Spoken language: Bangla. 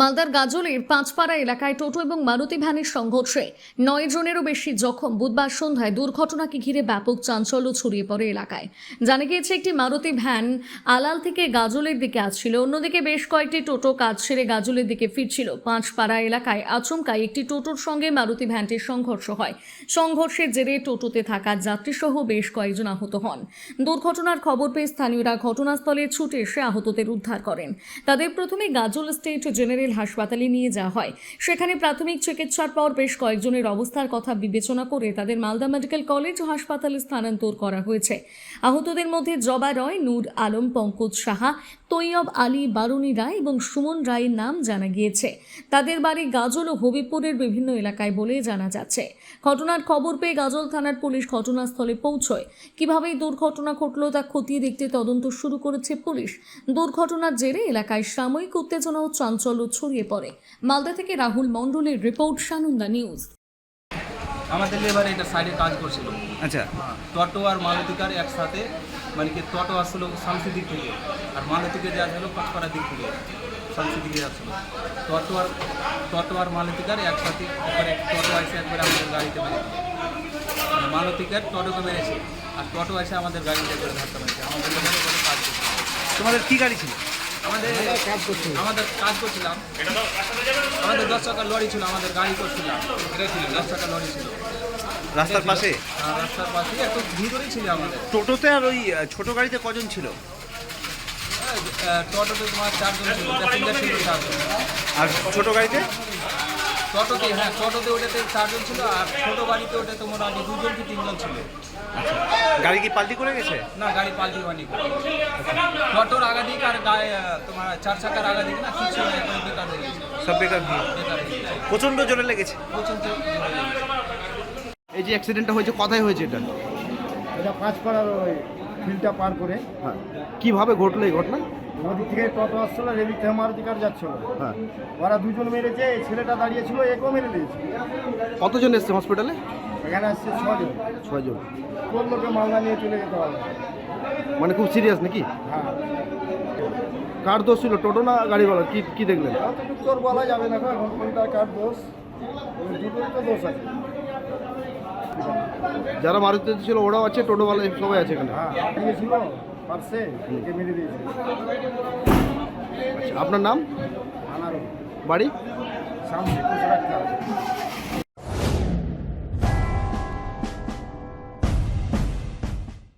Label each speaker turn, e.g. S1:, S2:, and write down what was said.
S1: মালদার গাজলের পাঁচপাড়া এলাকায় টোটো এবং মারুতি ভ্যানের সংঘর্ষে 9 জনেরও বেশি জখম। বুধবার সন্ধ্যায় দুর্ঘটনাকে ঘিরে ব্যাপক চাঞ্চল্য ছড়িয়ে পড়ে এলাকায়। জানা গিয়েছে, একটি মারুতি ভ্যান আলাল থেকে গাজলের দিকে আসছিল, অন্যদিকে বেশ কয়েকটি টোটো কাজ সেরে গাজলের দিকে ফিরছিল। পাঁচপাড়া এলাকায় আচমকাই একটি টোটোর সঙ্গে মারুতি ভ্যানটির সংঘর্ষ হয়। সংঘর্ষের জেরে টোটোতে থাকা যাত্রীসহ বেশ কয়েকজন আহত হন। দুর্ঘটনার খবর পেয়ে স্থানীয়রা ঘটনাস্থলে ছুটে এসে আহতদের উদ্ধার করেন। তাদের প্রথমে গাজল স্টেট জেনারেল হাসপাতালে নিয়ে যাওয়া হয়। সেখানে প্রাথমিক চিকিৎসার পর বেশ কয়েকজনের অবস্থার কথা বিবেচনা করে তাদের মালদা মেডিকেল কলেজ ও হাসপাতালে স্থানান্তর করা হয়েছে। আহতদের মধ্যে জবা রয়, নূর আলম, পঙ্কজ সাহা, তৈয়ব আলী, বারুণী রায় এবং সুমন রায়ের নাম জানা গিয়েছে। তাদের বাড়ি গাজল ও হবিপুরের বিভিন্ন এলাকায় বলে জানা যাচ্ছে। ঘটনার খবর পেয়ে গাজল থানার পুলিশ ঘটনাস্থলে পৌঁছয়। কিভাবে এই দুর্ঘটনা ঘটল তা খতিয়ে দেখতে তদন্ত শুরু করেছে পুলিশ। দুর্ঘটনার জেরে এলাকায় সাময়িক উত্তেজনা ও চাঞ্চল্য ছড়িয়ে পড়ে। মালদা থেকে রাহুল মণ্ডলের রিপোর্ট, সানন্দা নিউজ।
S2: আমাদের লেবার এটা সাইডে কাজ করছিল।
S3: আচ্ছা,
S2: টোটো আর মালতিকার একসাথে, মানে কি টোটো আসলো শামসি দিক থেকে আর মালতিকে যে আসলো পাঁচপাড়ার দিক থেকে, শামসি দিকে আসলো। টোটো আর মালতিকার একসাথে একবারে টোটো এসে একবারে আমাদের গাড়িতে মেরেছে। মানে মালতিকার টোটোকে মেরেছে আর টোটো এসে আমাদের গাড়িতে একবারে ধাক্কা মেরেছে। আমাদের লেবারে করে কাজ করছিল।
S3: তোমাদের কি গাড়ি ছিল?
S2: আমাদের কাজ করছিলাম, আমাদের 10 চাকার লরি ছিল, আমাদের গাড়ি করছিলাম, 10 চাকার লরি ছিল
S3: রাস্তার পাশে?
S2: রাস্তার পাশে একটু ভিতরেই ছিল আমাদের।
S3: টোটোতে আর ওই ছোট গাড়িতে কজন ছিল?
S2: টোটোতে তোমার 4 জন ছিল, প্যাসেঞ্জার ছিল 4 জন।
S3: আর ছোট গাড়িতে?
S2: টোটোতে ওটাতে 4 জন ছিল আর ছোট গাড়িতে ওটা তোমার আগে 2 জন কি 3 জন ছিল।
S3: গাড়ি কি পাল্টি করে গেছে?
S2: না, গাড়ি পাল্টি হয়নি। টোটোর আগা দিক আর গায়ে তোমার 4 চাকার আগা দিক না কিছু একদম বেকার হয়ে গেছে,
S3: সব বেকার ভিড়।
S2: বেকার হয়ে গেছে,
S3: প্রচণ্ড জোরে লেগেছে।
S2: প্রচণ্ড জোরে লেগেছে।
S3: এই যে অ্যাক্সিডেন্টটা হয়েছে, কোথায় হয়েছে এটা?
S4: এটা পাঁচপাড়ার ওই ফিল্ডটা পার করে।
S3: হ্যাঁ, কীভাবে ঘটলো এই ঘটনা?
S4: ওদিক থেকে টোটো আসছিল, রেদিক থেকে মারুতি কার যাচ্ছিল।
S3: হ্যাঁ,
S4: ওরা দুজন মেরেছে, এই ছেলেটা দাঁড়িয়েছিল, একেও মেরে দিয়েছে।
S3: কতজন এসছে হসপিটালে?
S4: এখানে আসছে 6 জন।
S3: 6 জন।
S4: কোন লোকে মালদা নিয়ে চলে যেতে পারবে।
S3: মানে খুব সিরিয়াস নাকি?
S4: হ্যাঁ,
S3: কার দোষ ছিল, টোটো না গাড়িওয়ালা? কি দেখলেন?
S4: অতটুকু তোর বলা যাবে না, এখন কোনটা কার দোষ, দুটোই তো দোষ আছে।
S3: যারা মারুতি ছিল ওরাও আছে, টোটোওয়ালা সবাই আছে এখানে?
S4: হ্যাঁ, দিয়েছিল পারছে, একে মেরে দিয়েছে।
S3: আচ্ছা, আপনার নাম?
S4: আনারও
S3: বাড়ি?
S4: সামনে রাখতে হবে।